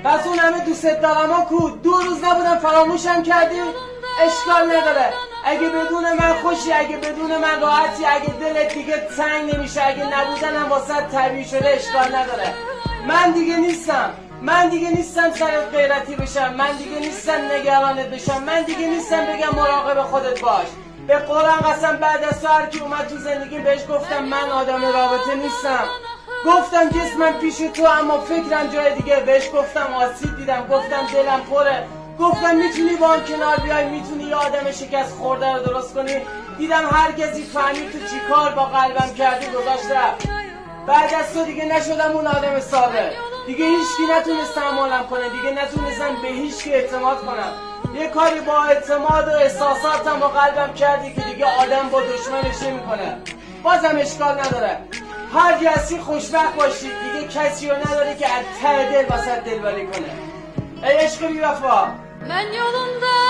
پس اون همه دوست دارم کو 2 روز نبودم فراموشم کردی؟ اشکال نداره. اگه بدون من خوشی، اگه بدون من راحتی، اگه دلت دیگه تنگ نمیشه، اگه نبودنم واسه طبیعی شده، اشکال نداره. من دیگه نیستم سرت غیرتی بشم، من دیگه نیستم نگرانت بشم، من دیگه نیستم بگم مراقب خودت باش. به قرآن قسم بعد از تو هر کی اومد تو زندگیم بهش گفتم من آدم رابطه نیستم. گفتم جسمم پیش تو اما فکرم جای دیگه. بهش گفتم آسیب دیدم، گفتم دلم پره، گفتم میتونی با هم کنار بیای، میتونی یه آدم شکست خورده رو درست کنی. دیدم هر کسی فهمید تو چی کار با قلبم کردی، گذاشت رفت. بعد از تو دیگه نشدم اون آدم ثابت، دیگه هیچکی نتونست تحملم کنه، دیگه نتونستم به هیچکی اعتماد کنم. یه کاری با اعتماد و احساساتم با قلبم کردی که دیگه آدم با دشمنش نمی‌کنه. بازم اشکال نداره، هر جا هستی خوشبخت باشی، دیگه کسی رو نداره که از ته دل واسه دلبری کنه. ای عشق بی وفا، من yolunda